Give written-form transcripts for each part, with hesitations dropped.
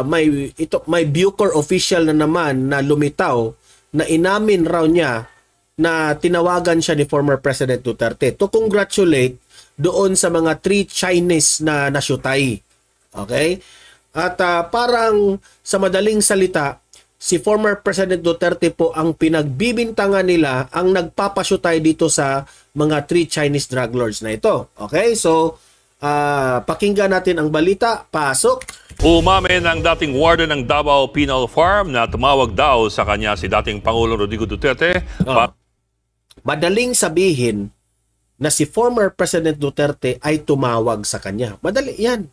may Bucor official na naman na lumitaw na inamin raw niya na tinawagan siya ni former President Duterte to congratulate doon sa mga 3 Chinese na nasyutay. Okay? At parang sa madaling salita, si former President Duterte po ang pinagbibintangan nila ang nagpapasyutay dito sa mga 3 Chinese drug lords na ito. Okay? So, pakinggan natin ang balita. Pasok! Umamin ang dating warden ng Davao Penal Farm na tumawag daw sa kanya si dating Pangulong Rodrigo Duterte. Madaling sabihin na si former President Duterte ay tumawag sa kanya. Madali yan.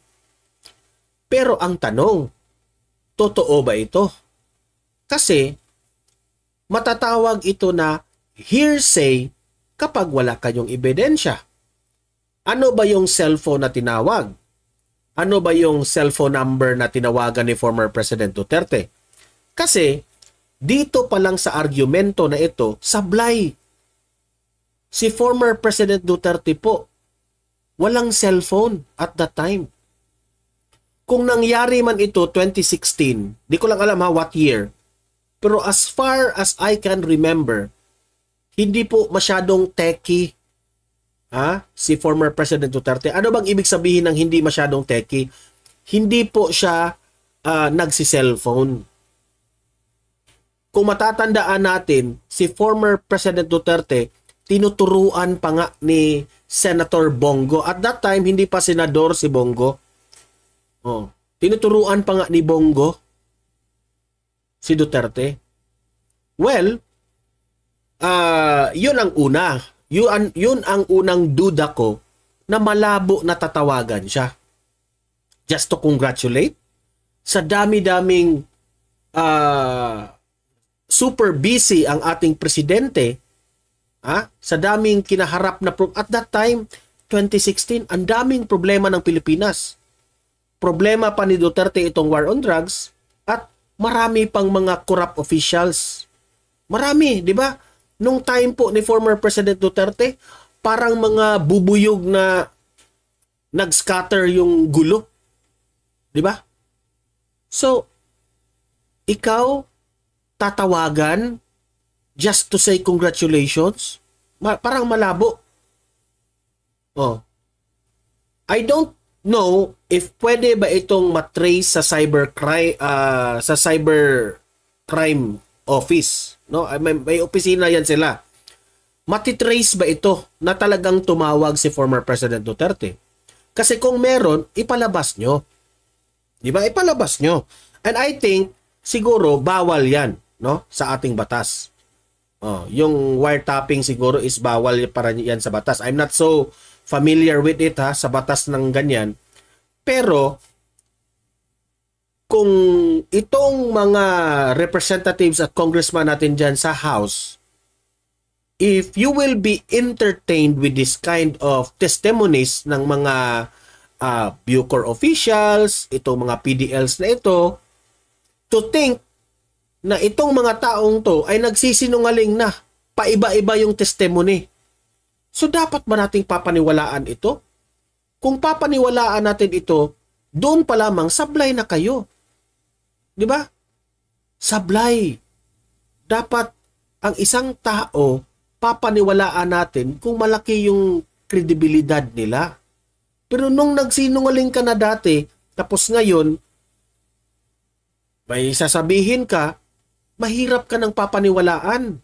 Pero ang tanong, totoo ba ito? Kasi matatawag ito na hearsay kapag wala kayong ebidensya. Ano ba yung cellphone na tinawag? Ano ba yung cellphone number na tinawagan ni former President Duterte? Kasi dito pa lang sa argumento na ito, sablay. Si former President Duterte po, walang cellphone at that time. Kung nangyari man ito 2016, di ko lang alam what year, pero as far as I can remember, hindi po masyadong techie si former President Duterte. Ano bang ibig sabihin ng hindi masyadong techie? Hindi po siya nagsi-cellphone. Kung matatandaan natin, si former President Duterte, tinuturuan pa nga ni Senator Bongo. At that time, hindi pa senador si Bongo. Tinuturuan pa nga ni Bongo si Duterte. Well, yun ang una. Yun ang unang duda ko na malabo na tatawagan siya. Just to congratulate. Sa dami-daming super busy ang ating presidente, sa daming kinaharap na at that time, 2016, ang daming problema ng Pilipinas. Problema pa ni Duterte itong war on drugs at marami pang mga corrupt officials. Marami, di ba? Nung time po ni former President Duterte, parang mga bubuyog na nag-scatter yung gulo. Di ba? So, ikaw tatawagan just to say congratulations? Parang malabo. I don't know if pwede ba itong matrace sa cybercrime office. No? May opisina yan sila. Matitrace ba ito na talagang tumawag si former President Duterte? Kasi kung meron, ipalabas nyo. Di ba? Ipalabas nyo. And I think, siguro, bawal yan, no? Sa ating batas. Yung wiretapping siguro is bawal para yan sa batas. I'm not so familiar with it sa batas ng ganyan. Pero, kung itong mga representatives at congressman natin dyan sa House, if you will be entertained with this kind of testimonies ng mga Bucor officials, itong mga PDLs na ito, to think na itong mga taong to ay nagsisinungaling na, paiba-iba yung testimony. So dapat ba nating papaniwalaan ito? Kung papaniwalaan natin ito, doon pa lamang sablay na kayo. Di ba? Sablay. Dapat ang isang tao, papaniwalaan natin kung malaki yung kredibilidad nila. Pero nung nagsinungaling ka na dati, tapos ngayon, may sasabihin ka, mahirap ka ng papaniwalaan.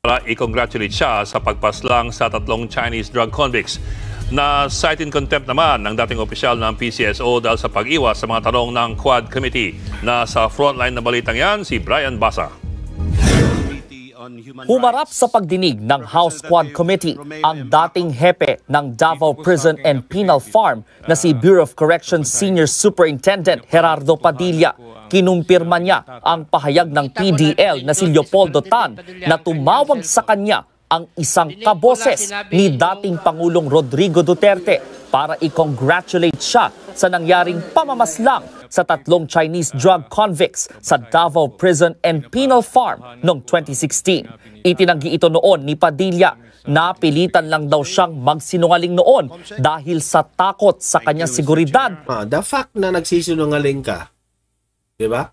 I-congratulate siya sa pagpaslang sa 3 Chinese drug convicts. Na cite in contempt naman ng dating opisyal ng PCSO dahil sa pag-iwas sa mga tanong ng Quad Committee. Na sa frontline na balitang yan, si Brian Basa. Humarap sa pagdinig ng House Quad Committee ang dating hepe ng Davao Prison and Penal Farm na si Bureau of Corrections Senior Superintendent Gerardo Padilla. Kinumpirma niya ang pahayag ng PDL na si Leopoldo Tan na tumawag sa kanya ang isang kaboses ni dating Pangulong Rodrigo Duterte para i-congratulate siya sa nangyaring pamamaslang sa 3 Chinese drug convicts sa Davao Prison and Penal Farm noong 2016. Itinanggi ito noon ni Padilla. Napilitan lang daw siyang magsinungaling noon dahil sa takot sa kanyang seguridad. The fact na nagsisinungaling ka, 'Di ba?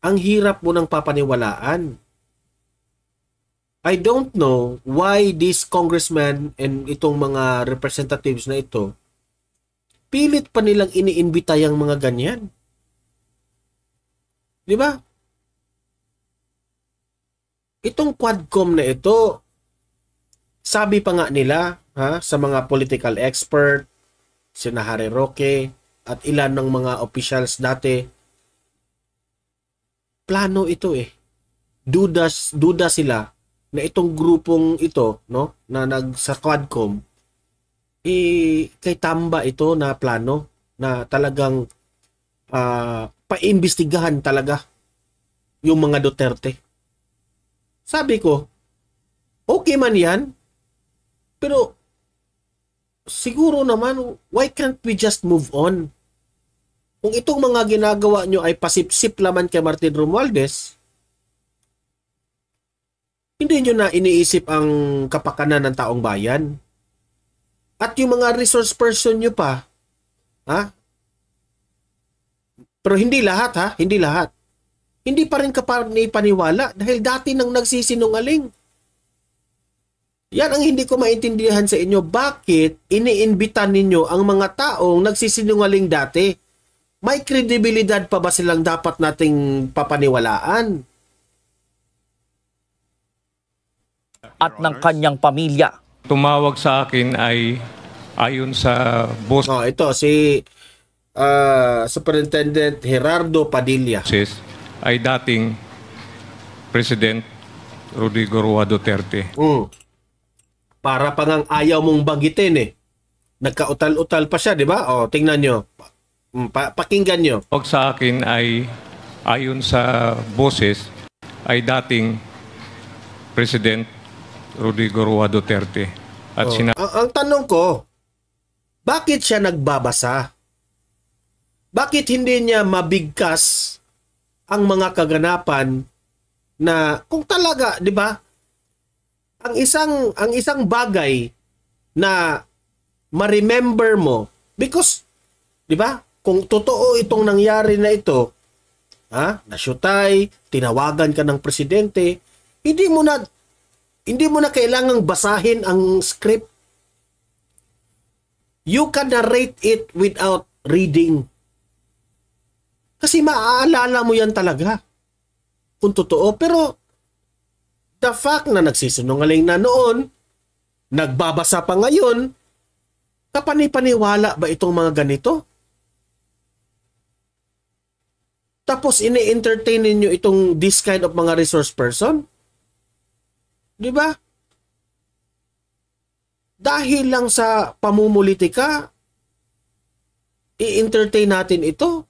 Ang hirap mo ng papaniwalaan. I don't know why this congressman and itong mga representatives na ito pilit pa nilang iniimbita yung mga ganyan. 'Di ba? Itong Quadcom na ito, sabi pa nga nila sa mga political expert, sina Harry Roque at ilan ng mga officials dati, plano ito eh. Duda sila na itong grupong ito, no, na sa Quadcom, kay tamba ito na plano na talagang paimbestigahan talaga yung mga Duterte. Sabi ko, okay man yan, pero siguro naman, why can't we just move on? Kung itong mga ginagawa nyo ay pasipsip laman kay Martin Romualdez, hindi nyo na iniisip ang kapakanan ng taong bayan. At yung mga resource person nyo pa, pero hindi lahat hindi lahat. Hindi pa rin paniwala dahil dati nang nagsisinungaling. Yan ang hindi ko maintindihan sa inyo. Bakit iniinbitan ninyo ang mga taong nagsisinungaling dati? May kredibilidad pa ba silang dapat nating papaniwalaan? At ng kanyang pamilya. Tumawag sa akin ay ayon sa boss Ito si Superintendent Gerardo Padilla. ay dating President Rodrigo Roa Duterte. Para pa ngang ayaw mong banggitin eh. Nagkautal-utal pa siya, di ba? Tingnan nyo. Pakinggan nyo. Tumawag sa akin ay ayon sa boses ay dating President Rodrigo Roa Duterte. At ang tanong ko, bakit siya nagbabasa? Bakit hindi niya mabigkas ang mga kaganapan na kung talaga, 'di ba? Ang isang bagay na ma-remember mo because 'di ba? Kung totoo itong nangyari na ito, nasyutay, tinawagan ka ng presidente, hindi mo na kailangang basahin ang script. You can narrate it without reading. Kasi maaalala mo yan talaga. Kung totoo. Pero, the fact na nagsisinungaling na noon, nagbabasa pa ngayon, kapani-paniwala ba itong mga ganito? Tapos, ini-entertain ninyo itong this kind of mga resource person? Di ba? Dahil lang sa pamumulitika, i-entertain natin ito.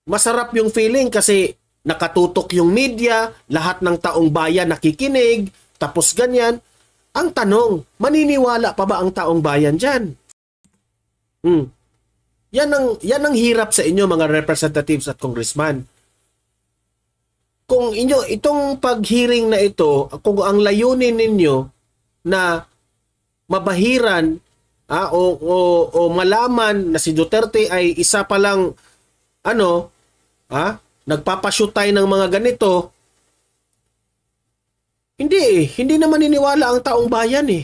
Masarap yung feeling kasi nakatutok yung media, lahat ng taong bayan nakikinig, tapos ganyan. Ang tanong, maniniwala pa ba ang taong bayan dyan? Yan ang hirap sa inyo mga representatives at congressman. Kung itong pag-hearing na ito, kung ang layunin ninyo na mabahiran o malaman na si Duterte ay isa palang nagpapashootay ng mga ganito, hindi na maniniwala ang taong bayan eh.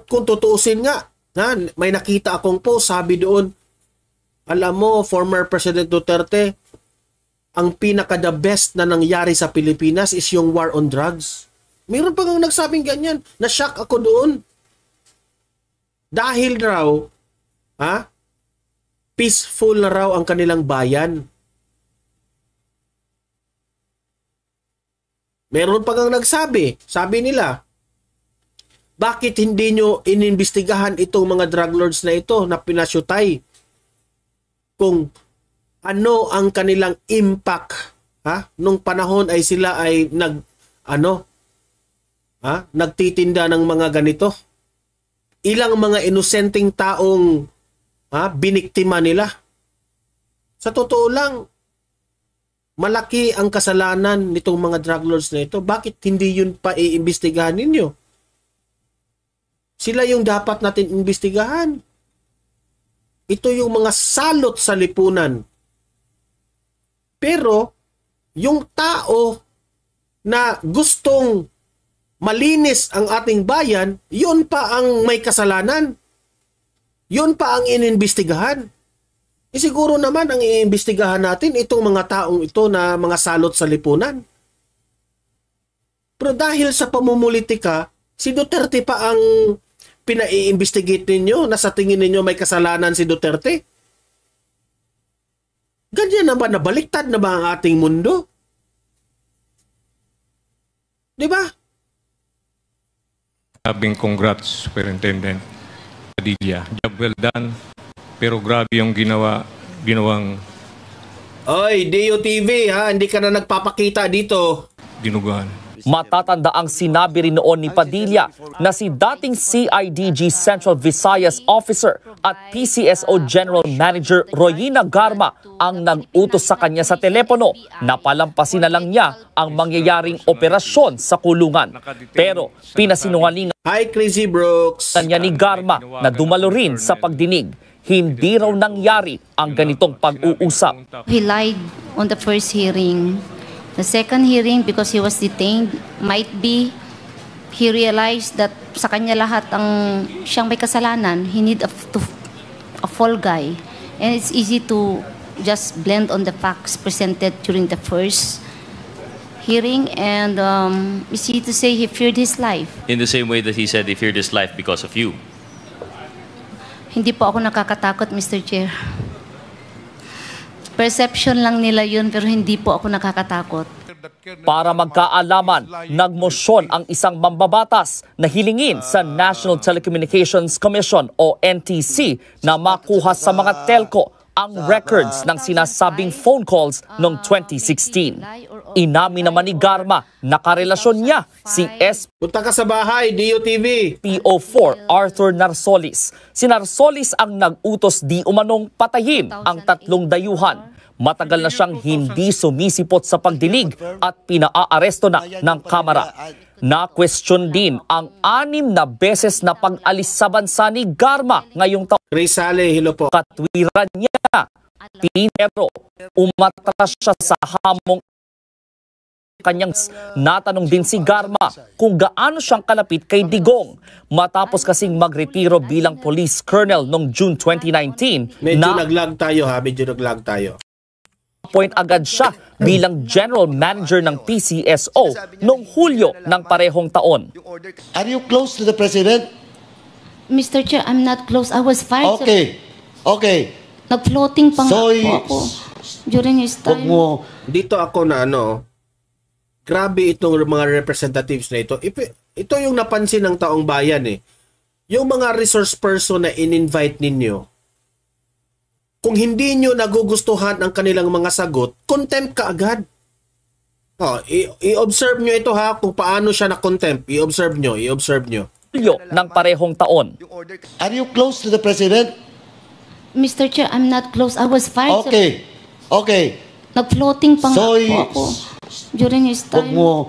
Kung tutuusin nga, may nakita akong post, sabi doon, alam mo, former President Duterte, ang pinaka-the best na nangyari sa Pilipinas is yung war on drugs. Mayroon pa nga nagsabing ganyan. Na-shock ako doon. Dahil raw, peaceful na raw ang kanilang bayan. Meron pa nga nagsabi, sabi nila, bakit hindi nyo inimbestigahan itong mga drug lords na ito na pinasyutay? Kung ano ang kanilang impact nung panahon ay sila ay nagtitinda ng mga ganito. Ilang mga inosenteng taong biniktima nila. Sa totoo lang, malaki ang kasalanan nitong mga drug lords na ito. Bakit hindi yun pa iimbestigahan ninyo? Sila yung dapat natin imbestigahan. Ito yung mga salot sa lipunan. Pero, yung tao na gustong malinis ang ating bayan, yun pa ang may kasalanan. Yun pa ang inimbestigahan. Siguro naman ang iimbestigahan natin itong mga taong ito na mga salot sa lipunan. Pero dahil sa pamumulitika, si Duterte pa ang pinai-investigate ninyo na sa tingin ninyo may kasalanan si Duterte. Ganyan naman, nabaliktad na ba ang ating mundo? Di ba? Sabing congrats, Superintendent Padilla. Job well done. Pero grabe yung ginawang Oy, DOTV ha, hindi ka na nagpapakita dito. dinuguan. Matatanda ang sinabi rin noon ni Padilla na si dating CIDG Central Visayas Officer at PCSO General Manager Royina Garma ang nag-utos sa kanya sa telepono na palampasin na lang niya ang mangyayaring operasyon sa kulungan. Pero pinasinungalingan Hi, Crazy Brooks. niya ni Garma na dumalo rin sa pagdinig. Hindi raw nangyari ang ganitong pag-uusap. He lied on the first hearing. The second hearing, because he was detained, might be he realized that sa kanya lahat ang siyang may kasalanan. He need a fall guy. And it's easy to just blend on the facts presented during the first hearing, and it's easy to say he feared his life. In the same way that he said he feared his life because of you. Hindi po ako nakakatakot, Mr. Chair. Perception lang nila yun, pero hindi po ako nakakatakot. Para magkaalaman, nagmosyon ang isang mambabatas na hilingin sa National Telecommunications Commission o NTC na makuha sa mga telco ang records ng sinasabing phone calls noong 2016. Inamin naman ni Garma na karelasyon niya si Punta ka sa bahay, DOTV. SPO4 Arthur Narsolis. Si Narsolis ang nag-utos di umanong patayin ang tatlong dayuhan. Matagal na siyang hindi sumisipot sa pagdinig at pinaa-aresto na ng kamara. Na-question din ang 6 na beses na pag-alis sa bansa ni Garma ngayong taon. Rizale, hello po. Katwiran niya. Pero umatras siya sa hamong kanyang. Natanong din si Garma kung gaano siyang kalapit kay Digong matapos kasing magretiro bilang police colonel noong June 2019. Medyo naglag tayo ha, medyo naglag tayo. Appoint agad siya bilang general manager ng PCSO noong Hulyo ng parehong taon. Are you close to the president? Mr. Chair, I'm not close. I was fired. Okay. Okay. Nag-floating pa nga So, po ako during his Huwag time. mo, Dito ako na grabe itong mga representatives na ito. Ito yung napansin ng taong bayan eh. Yung mga resource person na in-invite ninyo, kung hindi nyo nagugustuhan ang kanilang mga sagot, contempt ka agad. I-observe nyo ito ha, kung paano siya na-contempt. I-observe nyo. Hulyo ng parehong taon. are you close to the president? Mr. Chair, I'm not close. I was fired. Okay. Okay. Nag-floating pa nga So, po ako during his Huwag time. mo,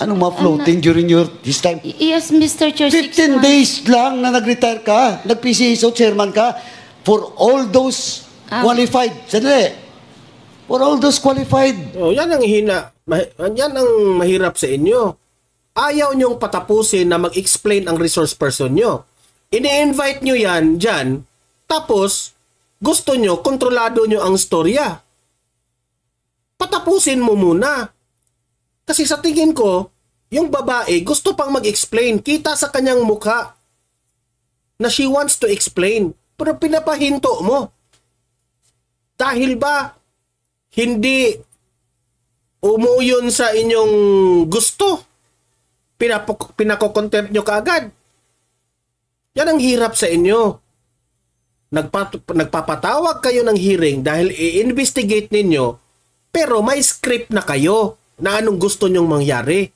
anong ma-floating during this time? Yes, Mr. Chair. 15 days lang na nag-retire ka, nag-PCSO chairman ka, for all those qualified. Sandali. For all those qualified. Yan ang yan ang mahirap sa inyo. Ayaw nyong patapusin na mag-explain ang resource person nyo. Ini-invite nyo yan dyan, tapos gusto nyo, kontrolado nyo ang storya. Patapusin mo muna. Kasi sa tingin ko, yung babae gusto pang mag-explain. Kita sa kanyang mukha na she wants to explain. Pero pinapahinto mo. Dahil ba hindi umuyon sa inyong gusto? Pinako-contempt nyo kaagad. Yan ang hirap sa inyo. Nagpapatawag kayo ng hearing dahil i-investigate ninyo, pero may script na kayo na anong gusto nyong mangyari.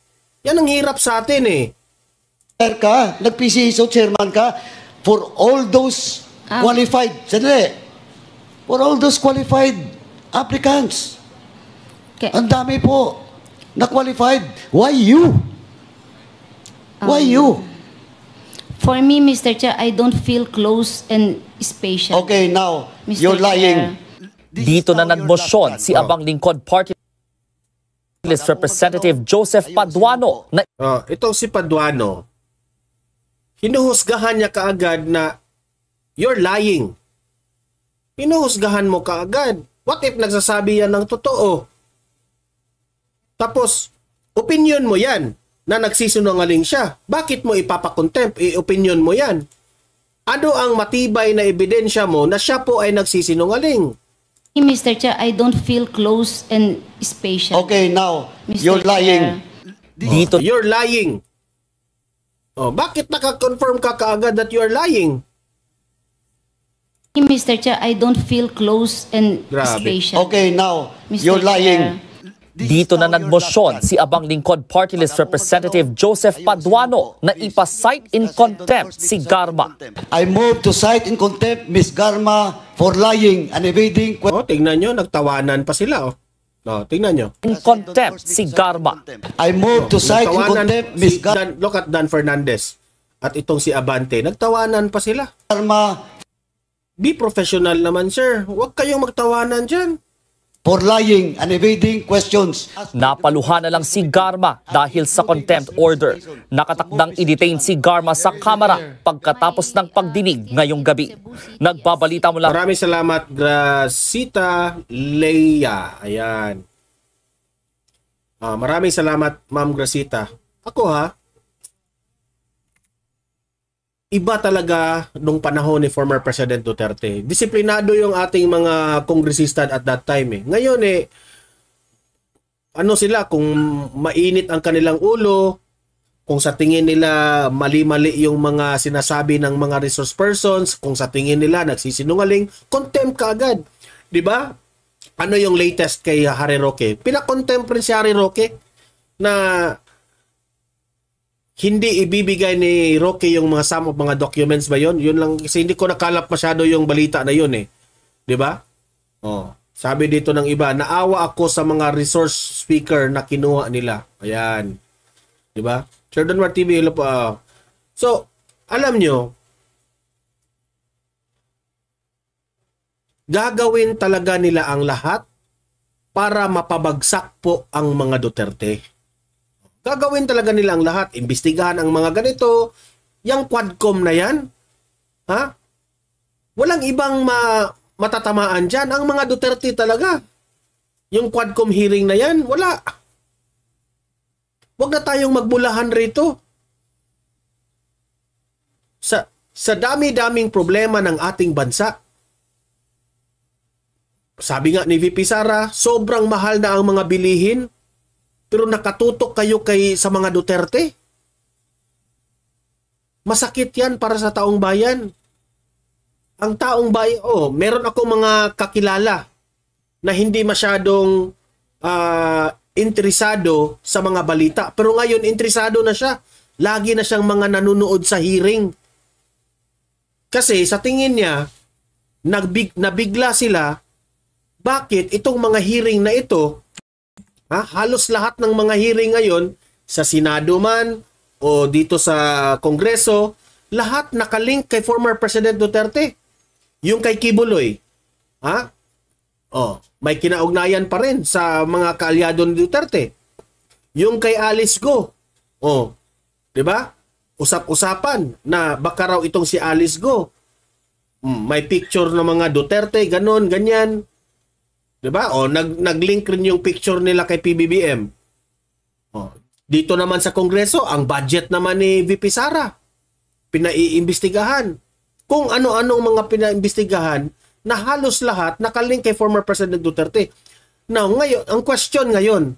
Yan ang hirap sa atin eh. Ka, nag-PCSO chairman ka, for all those qualified. Sandali. For all those qualified applicants. Okay. Ang dami po na qualified. Why you? Why you? For me, Mr. Chair, I don't feel close and special. Okay, now, Mr. you're lying. Dito na nagmosyon si Abang Lingkod Party List Representative Joseph Paduano na Itong si Paduano, hinuhusgahan niya kaagad na you're lying. Hinuhusgahan mo kaagad. What if nagsasabi yan ng totoo? Tapos, opinion mo yan na nagsisinungaling siya. Bakit mo ipapakontempt? Opinion mo yan. Ano ang matibay na ebidensya mo na siya po ay nagsisinungaling? Mr. Chair, I don't feel close and special. Okay, now, Mr. you're lying. dito You're lying. Bakit naka-confirm ka kaagad that you're lying? Mr. Chair, I don't feel close and Grabe. special. Okay, now, Mr. you're lying. Dito na nagmosyon si Abang Lingkod Party List Representative Joseph Paduano na ipasight in contempt si Garma. I move to cite in contempt Ms. Garma for lying and evading Tingnan nyo, nagtawanan pa sila. Tingnan nyo. In contempt si Garma. I move to cite in Nagtawanan contempt Ms. look at Dan Fernandez at itong si Abante. Nagtawanan pa sila. Garma Be professional naman, sir. Huwag kayong magtawanan dyan. for lying and evading questions. Napaluhan na lang si Garma dahil sa contempt order. Nakatakdang i-detain si Garma sa kamera pagkatapos ng pagdinig ngayong gabi. Nagbabalita mula Maraming salamat, Gracita Leia. Ayan. Maraming salamat, Ma'am Gracita. Ako iba talaga nung panahon ni former President Duterte. Disiplinado yung ating mga kongresista at that time. Ngayon ano sila, kung mainit ang kanilang ulo, kung sa tingin nila mali-mali yung mga sinasabi ng mga resource persons, kung sa tingin nila nagsisinungaling, contempt ka agad. 'Di ba? Ano yung latest kay Harry Roque? Pinakontempt rin si Harry Roque na hindi ibibigay ni Roque yung mga sum of mga documents ba yon? Yun lang kasi hindi ko nakalap masyado yung balita na yun 'Di ba? Sabi dito ng iba, naawa ako sa mga resource speaker na kinuha nila. Ayan. 'Di ba? Jordan War TV, hello po. So, alam nyo, gagawin talaga nila ang lahat para mapabagsak po ang mga Duterte. Gagawin talaga nila ang lahat. Imbestigahan ang mga ganito. Yang Quadcom na yan. Walang ibang matatamaan dyan. Ang mga Duterte talaga. Yung Quadcom hearing na yan, wala. Huwag na tayong magbulahan rito. Sa dami-daming problema ng ating bansa, sabi nga ni VP Sara, sobrang mahal na ang mga bilihin. Pero nakatutok kayo sa mga Duterte. Masakit yan para sa taong bayan. Ang taong bayan, meron ako mga kakilala na hindi masyadong interesado sa mga balita. Pero ngayon, interesado na siya. Lagi na siyang mga nanonood sa hearing. Kasi sa tingin niya, nabigla sila. Bakit itong mga hearing na ito, halos lahat ng mga hearing ngayon, sa Senado man o dito sa Kongreso, lahat nakalink kay former President Duterte. Yung kay Kibuloy, may kinaugnayan pa rin sa mga kaalyado ni Duterte. Yung kay Alice Go, 'di ba? Usap-usapan na baka raw itong si Alice Go. May picture ng mga Duterte, ganon, ganyan. 'Di ba? Nag-link rin yung picture nila kay PBBM. Dito naman sa Kongreso, ang budget naman ni VP Sara. Pinaiimbestigahan. Kung ano-anong mga pinaimbestigahan na halos lahat nakalink kay former President Duterte. Now, ngayon, ang question ngayon,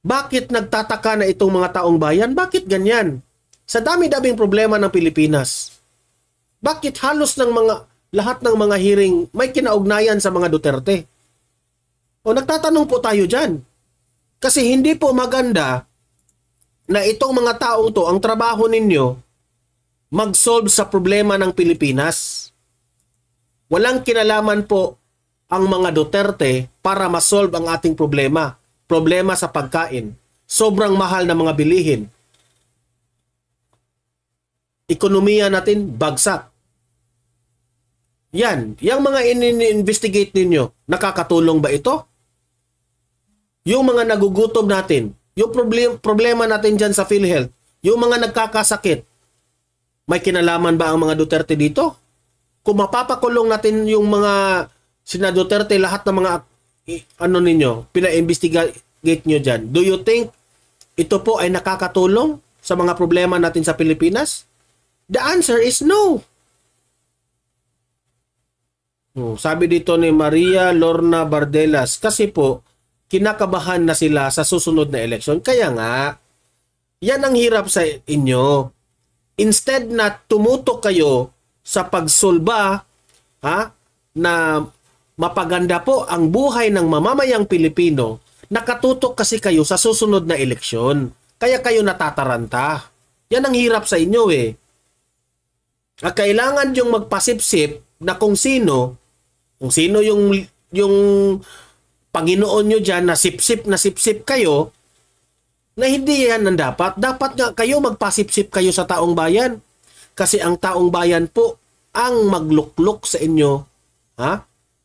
bakit nagtataka na itong mga taong bayan? Bakit ganyan? Sa dami-daming problema ng Pilipinas, bakit halos lahat ng mga hearing may kinaugnayan sa mga Duterte? Nagtatanong po tayo dyan. Kasi hindi po maganda na itong mga taong to, ang trabaho ninyo, mag-solve sa problema ng Pilipinas. Walang kinalaman po ang mga Duterte para ma-solve ang ating problema. Problema sa pagkain. Sobrang mahal na mga bilihin. ekonomiya natin bagsak. Yan. Yung mga in-investigate ninyo, nakakatulong ba ito? Yung mga nagugutom natin, yung problema natin dyan sa PhilHealth, yung mga nagkakasakit, may kinalaman ba ang mga Duterte dito? Kung mapapakulong natin yung mga sina Duterte, lahat ng mga pina-investigate nyo dyan, do you think ito po ay nakakatulong sa mga problema natin sa Pilipinas? The answer is no. Sabi dito ni Maria Lorna Bardelas, kasi po, kinakabahan na sila sa susunod na eleksyon. Kaya nga, yan ang hirap sa inyo. Instead na tumutok kayo sa pagsolba, na mapaganda po ang buhay ng mamamayang Pilipino, nakatutok kasi kayo sa susunod na eleksyon. Kaya kayo natataranta. Yan ang hirap sa inyo eh. Kailangan yung magpasipsip na kung sino yung Panginoon nyo dyan na sipsip kayo, na hindi yan ang dapat. Dapat nga kayo magpasipsip kayo sa taong bayan. Kasi ang taong bayan po ang magluklok sa inyo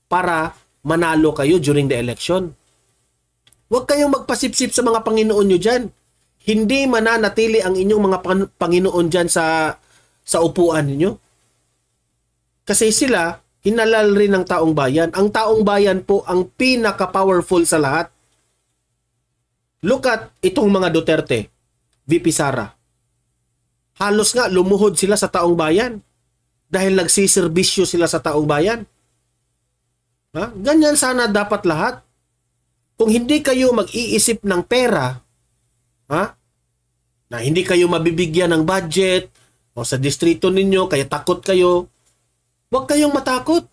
para manalo kayo during the election. Huwag kayong magpasipsip sa mga Panginoon nyo dyan. Hindi mananatili ang inyong mga Panginoon dyan sa upuan ninyo. Kasi sila, hinalal rin ng taong bayan. Ang taong bayan po ang pinaka-powerful sa lahat. Look at itong mga Duterte, VP Sara. Halos nga lumuhod sila sa taong bayan dahil nagsiservisyo sila sa taong bayan. Ganyan sana dapat lahat. Kung hindi kayo mag-iisip ng pera, na hindi kayo mabibigyan ng budget o sa distrito ninyo, kaya takot kayo, huwag kayong matakot.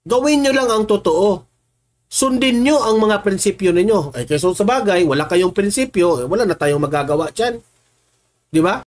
Gawin nyo lang ang totoo. Sundin nyo ang mga prinsipyo ninyo. Kaysa sa bagay, wala kayong prinsipyo, wala na tayong magagawa dyan. Di ba?